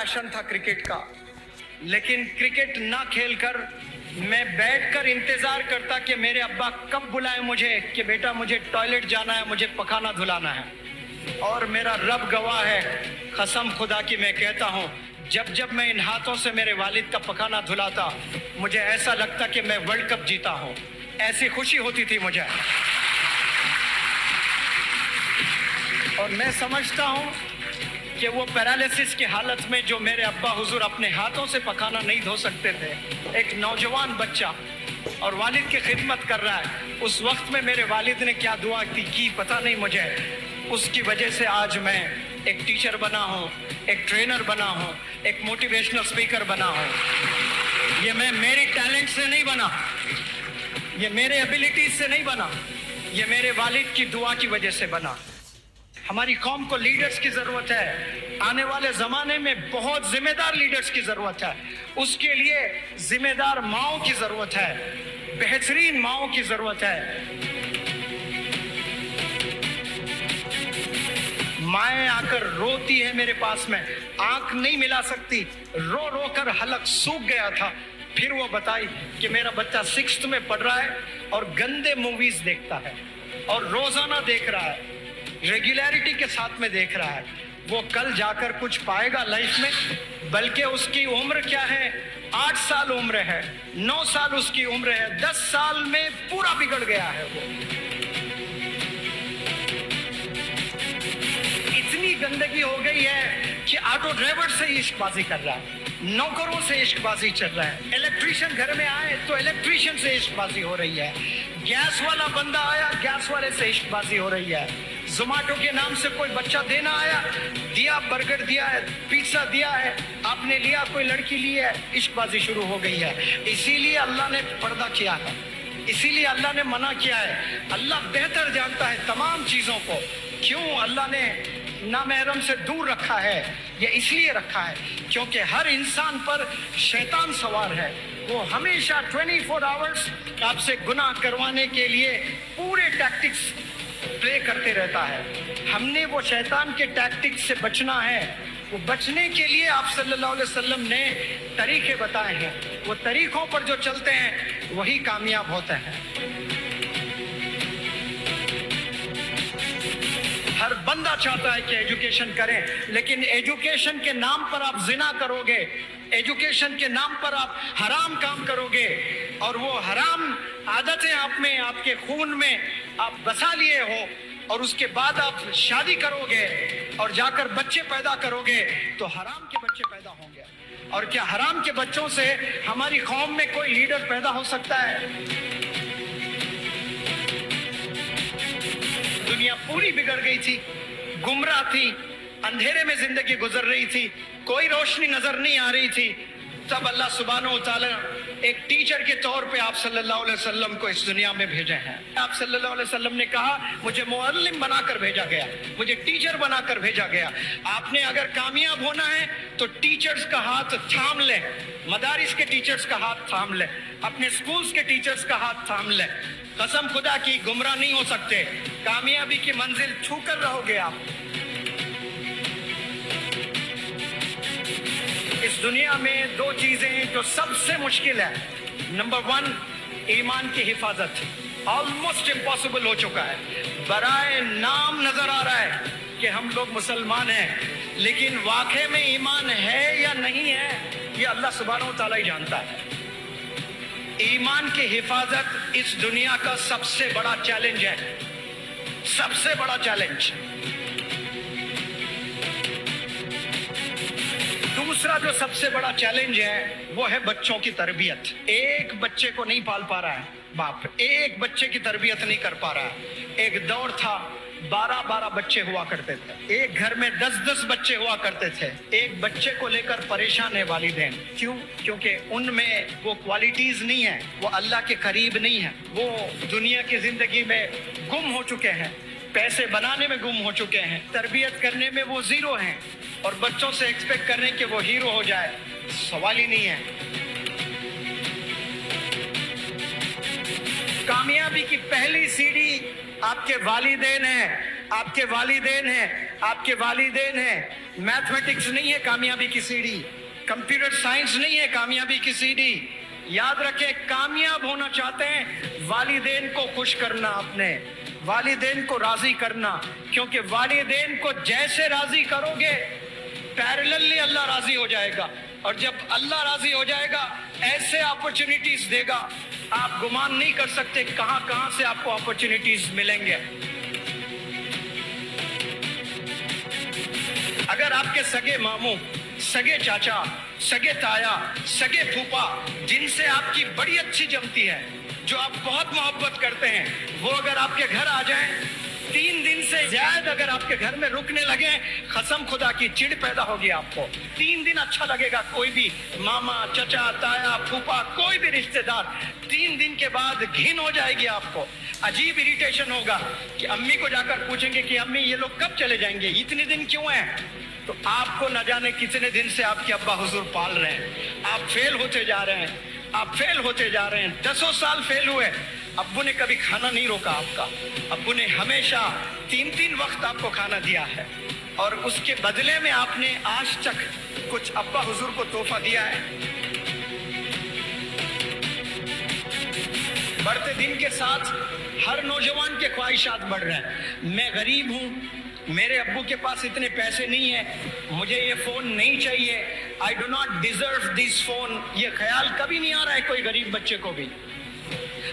Passion था cricket का, लेकिन क्रिकेट ना खेलकर मैं बैठकर इंतजार करता कि मेरे अब्बा कब बुलाए मुझे कि बेटा मुझे टॉयलेट जाना है, मुझे पखाना धुलाना है। और मेरा रब गवाह है, कसम खुदा की मैं कहता हूँ, जब जब मैं इन हाथों से मेरे वालिद का पखाना धुलाता मुझे ऐसा लगता कि मैं वर्ल्ड कप जीता हूँ, ऐसी खुशी होती थी मुझे। और मैं समझता हूँ कि वो पैरालिसिस की हालत में जो मेरे अब्बा हुजूर अपने हाथों से पखाना नहीं धो सकते थे, एक नौजवान बच्चा और वालिद की खिदमत कर रहा है, उस वक्त में मेरे वालिद ने क्या दुआ की पता नहीं मुझे। उसकी वजह से आज मैं एक टीचर बना हूँ, एक ट्रेनर बना हूँ, एक मोटिवेशनल स्पीकर बना हूँ। ये मैं मेरी टैलेंट से नहीं बना, ये मेरे एबिलिटीज से नहीं बना, ये मेरे वालिद की दुआ की वजह से बना। हमारी कौम को लीडर्स की जरूरत है, आने वाले जमाने में बहुत जिम्मेदार लीडर्स की जरूरत है। उसके लिए जिम्मेदार माओं की जरूरत है, बेहतरीन माओं की जरूरत है। माएँ आकर रोती है मेरे पास में, आंख नहीं मिला सकती, रो रो कर हलक सूख गया था। फिर वो बताई कि मेरा बच्चा 6th में पढ़ रहा है और गंदे मूवीज देखता है और रोजाना देख रहा है, रेगुलरिटी के साथ में देख रहा है। वो कल जाकर कुछ पाएगा लाइफ में, बल्कि उसकी उम्र क्या है, 8 साल उम्र है, 9 साल उसकी उम्र है, 10 साल में पूरा बिगड़ गया है। वो इतनी गंदगी हो गई है कि ऑटो ड्राइवर से इश्कबाजी कर रहा है, नौकरों से इश्कबाजी चल रहा है, इलेक्ट्रीशियन घर में आए तो इलेक्ट्रीशियन से इश्कबाजी हो रही है, गैस वाला बंदा आया गैस वाले से इश्कबाजी हो रही है, जोमेटो के नाम से कोई बच्चा देना आया, दिया, बर्गर दिया है, पिज्जा दिया है, आपने लिया, कोई लड़की ली है, इश्कबाजी शुरू हो गई है। इसीलिए अल्लाह ने पर्दा किया है, इसीलिए अल्लाह ने मना किया है। अल्लाह बेहतर जानता है तमाम चीजों को। क्यों अल्लाह ने नामहरम से दूर रखा है? ये इसलिए रखा है क्योंकि हर इंसान पर शैतान सवार है। वो हमेशा 24 आवर्स आपसे गुनाह करवाने के लिए पूरे टैक्टिक्स प्ले करते रहता है। हमने वो शैतान के टैक्टिक्स से बचना है। वो बचने के लिए आप सल्लल्लाहु अलैहि वसल्लम ने तरीके बताए हैं। वो तरीकों पर जो चलते हैं वही कामयाब होते हैं। हर बंदा चाहता है कि एजुकेशन करें, लेकिन एजुकेशन के नाम पर आप जिना करोगे, एजुकेशन के नाम पर आप हराम काम करोगे और वो हराम आदतें आप में, आपके खून में आप बसा लिए हो और उसके बाद आप शादी करोगे और जाकर बच्चे पैदा करोगे तो हराम के बच्चे पैदा होंगे। और क्या हराम के बच्चों से हमारी कौम में कोई लीडर पैदा हो सकता है? दुनिया पूरी बिगड़ गई थी, गुमराह थी, अंधेरे में जिंदगी गुजर रही थी, कोई रोशनी नजर नहीं आ रही थी। तब अल्लाह सुब्हानहू व तआला एक टीचर के तौर पे आप सल्लल्लाहु अलैहि वसल्लम को इस दुनिया में भेजे हैं। आप सल्लल्लाहु अलैहि वसल्लम ने कहा मुझे मुअल्लिम बनाकर भेजा गया, मुझे टीचर बनाकर भेजा गया। आपने अगर कामयाब होना है तो टीचर्स का हाथ थाम ले, मदारिस के टीचर्स का हाथ थाम ले, अपने स्कूल्स के टीचर्स का हाथ थाम ले। कसम खुदा की गुमराह नहीं हो सकते, कामयाबी की मंजिल छू कर रहोगे आप। इस दुनिया में 2 चीजें जो सबसे मुश्किल है। नंबर 1 ईमान की हिफाजत, ऑलमोस्ट इम्पॉसिबल हो चुका है। बराए नाम नजर आ रहा है कि हम लोग मुसलमान हैं, लेकिन वाकई में ईमान है या नहीं है ये अल्लाह सुब्हानहू व तआला ही जानता है। ईमान की हिफाजत इस दुनिया का सबसे बड़ा चैलेंज है, सबसे बड़ा चैलेंज। दूसरा जो सबसे बड़ा चैलेंज है वो है बच्चों की तरबियत। एक बच्चे को नहीं पाल पा रहा है बाप, एक बच्चे की तरबियत नहीं कर पा रहा है। एक दौर था 12-12 बच्चे हुआ करते थे, एक घर में 10-10 बच्चे हुआ करते थे। एक बच्चे को लेकर परेशान है वालिदैन। क्यों? क्योंकि उनमें वो क्वालिटीज नहीं है, वो अल्लाह के करीब नहीं है, वो दुनिया की जिंदगी में गुम हो चुके हैं, पैसे बनाने में गुम हो चुके हैं, तरबियत करने में वो जीरो हैं। और बच्चों से एक्सपेक्ट करने के वो हीरो हो जाए, सवाल ही नहीं है। कामयाबी की पहली सीढ़ी आपके वालिदैन हैं, आपके वालिदैन हैं, आपके वालिदैन हैं। मैथमेटिक्स नहीं है कामयाबी की सीढ़ी, कंप्यूटर साइंस नहीं है कामयाबी की सीढ़ी। याद रखें, कामयाब होना चाहते हैं, वालिदैन को खुश करना, अपने वालिदैन को राजी करना, क्योंकि वालिदैन को जैसे राजी करोगे पैरेलली अल्लाह राजी हो जाएगा, और जब अल्लाह राजी हो जाएगा ऐसे अपॉर्चुनिटीज देगा, आप गुमान नहीं कर सकते कहां कहां से आपको अपॉर्चुनिटीज मिलेंगे। अगर आपके सगे मामू, सगे चाचा, सगे ताया, सगे फूफा, जिनसे आपकी बड़ी अच्छी जमती है, जो आप बहुत मोहब्बत करते हैं, वो अगर आपके घर आ जाएं, 3 दिन से ज्यादा अगर आपके घर में रुकने लगे, कसम खुदा की चिढ़ पैदा होगी आपको। 3 दिन अच्छा लगेगा, कोई भी मामा, चचा, ताया, फूफा, कोई भी रिश्तेदार, 3 दिन के बाद घिन हो जाएगी आपको, अजीब इरिटेशन होगा कि अम्मी को जाकर पूछेंगे कि अम्मी ये लोग कब चले जाएंगे, इतने दिन क्यों हैं? तो आपको न जाने कितने दिन से आपके अब्बा हुजूर पाल रहे हैं, आप फेल होते जा रहे हैं, आप फेल होते जा रहे हैं, 10 साल फेल हुए, अब्बू ने कभी खाना नहीं रोका आपका, अब्बू ने हमेशा 3-3 वक्त आपको खाना दिया है, और उसके बदले में आपने आज तक कुछ अब्बा हुजूर को तोहफा दिया है? बढ़ते दिन के साथ हर नौजवान के ख्वाहिशात बढ़ रहे हैं। मैं गरीब हूं, मेरे अब्बू के पास इतने पैसे नहीं है, मुझे ये फोन नहीं चाहिए, I do not deserve this phone, ये ख्याल कभी नहीं आ रहा है कोई गरीब बच्चे को भी।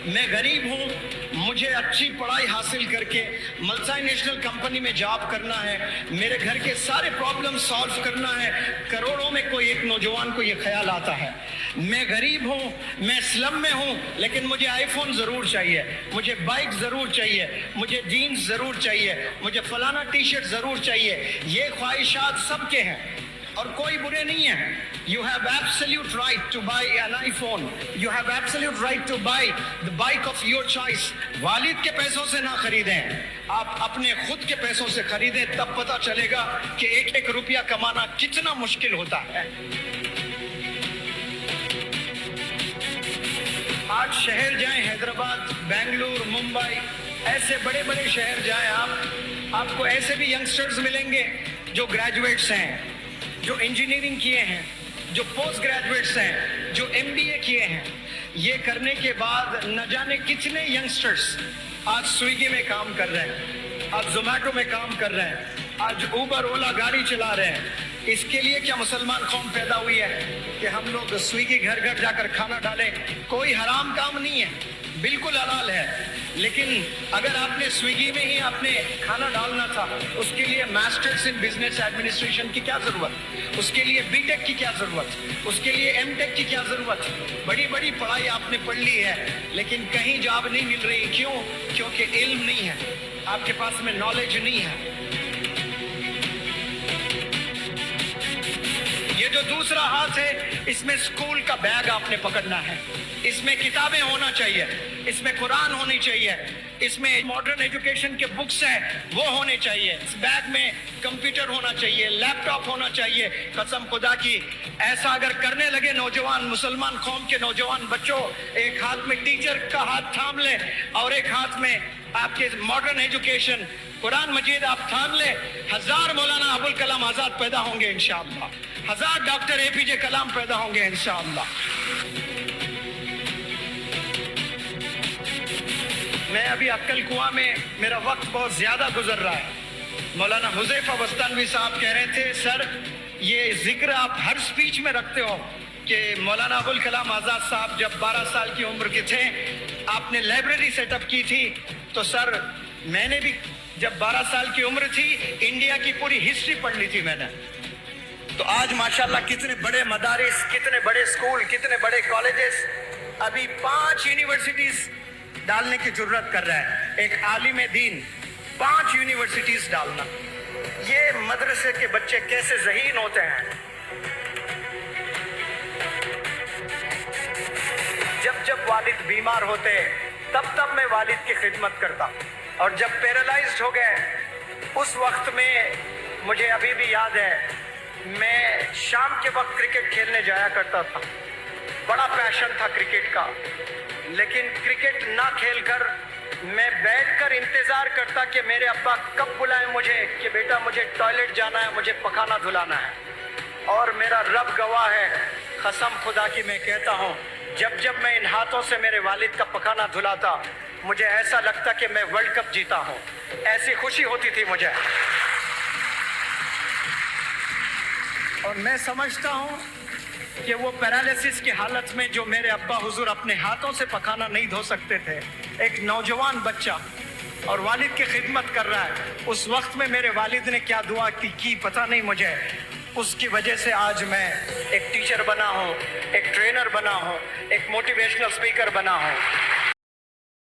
मैं गरीब हूँ, मुझे अच्छी पढ़ाई हासिल करके मल्टीनेशनल कंपनी में जॉब करना है, मेरे घर के सारे प्रॉब्लम सॉल्व करना है। करोड़ों में कोई एक नौजवान को ये ख्याल आता है। मैं गरीब हूँ, मैं स्लम में हूँ, लेकिन मुझे आईफोन ज़रूर चाहिए, मुझे बाइक ज़रूर चाहिए, मुझे जीन्स ज़रूर चाहिए, मुझे फलाना टी शर्ट ज़रूर चाहिए। ये ख्वाहिशात सबके हैं और कोई बुरे नहीं है। You have absolute right to buy an iPhone. You have absolute right to buy the bike of your choice. वालिद के पैसों से ना खरीदें, आप अपने खुद के पैसों से खरीदें, तब पता चलेगा कि एक एक रुपया कमाना कितना मुश्किल होता है। आज शहर जाएं, हैदराबाद, बेंगलुरु, मुंबई, ऐसे बड़े बड़े शहर जाएं आपको ऐसे भी यंगस्टर्स मिलेंगे जो ग्रेजुएट्स हैं, जो इंजीनियरिंग किए हैं, जो पोस्ट ग्रेजुएट्स हैं, जो MBA किए हैं। ये करने के बाद न जाने कितने यंगस्टर्स आज स्विगी में काम कर रहे हैं, आज जोमेटो में काम कर रहे हैं, आज ऊबर ओला गाड़ी चला रहे हैं। इसके लिए क्या मुसलमान कौम पैदा हुई है कि हम लोग स्विगी घर घर जाकर खाना डालें? कोई हराम काम नहीं है, बिल्कुल हलाल है। लेकिन अगर आपने स्विगी में ही आपने खाना डालना था, उसके लिए मास्टर्स इन बिजनेस एडमिनिस्ट्रेशन की क्या जरूरत, उसके लिए बीटेक की क्या जरूरत, उसके लिए एमटेक की क्या जरूरत? बड़ी बड़ी पढ़ाई आपने पढ़ ली है, लेकिन कहीं जॉब नहीं मिल रही। क्यों? क्योंकि इल्म नहीं है, आपके पास में नॉलेज नहीं है। ये जो दूसरा हाथ है, इसमें स्कूल का बैग आपने पकड़ना है, इसमें किताबें होना चाहिए, इसमें कुरान होनी चाहिए, इसमें मॉडर्न एजुकेशन के बुक्स हैं वो होने चाहिए, इस बैग में कंप्यूटर होना चाहिए, लैपटॉप होना चाहिए। कसम खुदा की, ऐसा अगर करने लगे नौजवान, मुसलमान कौम के नौजवान बच्चों, एक हाथ में टीचर का हाथ थाम ले और एक हाथ में आपके मॉडर्न एजुकेशन कुरान मजीद आप थाम ले, 1000 मौलाना अबुल कलाम आजाद पैदा होंगे इंशाअल्लाह, 1000 डॉक्टर APJ कलाम पैदा होंगे इंशाअल्लाह। मैं अभी अक्कल कुआं में, मेरा वक्त बहुत ज्यादा गुजर रहा है। मौलाना हुज़ैफा बस्तानवी साहब कह रहे थे, सर ये जिक्र आप हर स्पीच में रखते हो कि मौलाना अबुल कलाम आजाद साहब जब 12 साल की उम्र के थे आपने लाइब्रेरी सेटअप की थी। तो सर मैंने भी जब 12 साल की उम्र थी इंडिया की पूरी हिस्ट्री पढ़ ली थी मैंने। तो आज माशाल्लाह कितने बड़े मदारिस, कितने बड़े स्कूल, कितने बड़े कॉलेजेस, अभी 5 यूनिवर्सिटीज डालने की जरूरत कर रहा है। एक आलिम दीन 5 यूनिवर्सिटीज डालना, ये मदरसे के बच्चे कैसे ज़हीन होते हैं। जब जब वालिद बीमार होते तब तब मैं वालिद की खिदमत करता, और जब पैरालाइज्ड हो गए उस वक्त में मुझे अभी भी याद है, मैं शाम के वक्त क्रिकेट खेलने जाया करता था, बड़ा पैशन था क्रिकेट का। लेकिन क्रिकेट ना खेलकर میں بیٹھ کر انتظار کرتا کہ میرے ابا کب بلائیں مجھے کہ بیٹا مجھے ٹوائلٹ جانا ہے, مجھے پخانہ دھلانا ہے. اور میرا رب گواہ ہے, قسم خدا کی میں کہتا ہوں, جب میں ان ہاتھوں سے میرے والد کا پخانہ دھلاتا مجھے ایسا لگتا کہ میں ورلڈ کپ جیتا ہوں, ایسی خوشی ہوتی تھی مجھے. اور میں سمجھتا ہوں کہ وہ پیرالائسس کی حالت میں جو میرے ابا حضور اپنے ہاتھوں سے پخانہ نہیں دھو سکتے تھے, ایک نوجوان بچہ اور والد کی خدمت کر رہا ہے, اس وقت میں میرے والد نے کیا دعا کی پتہ نہیں مجھے. اس کی وجہ سے آج میں ایک ٹیچر بنا ہوں, ایک ٹرینر بنا ہوں, ایک موٹیویشنل اسپیکر بنا ہوں.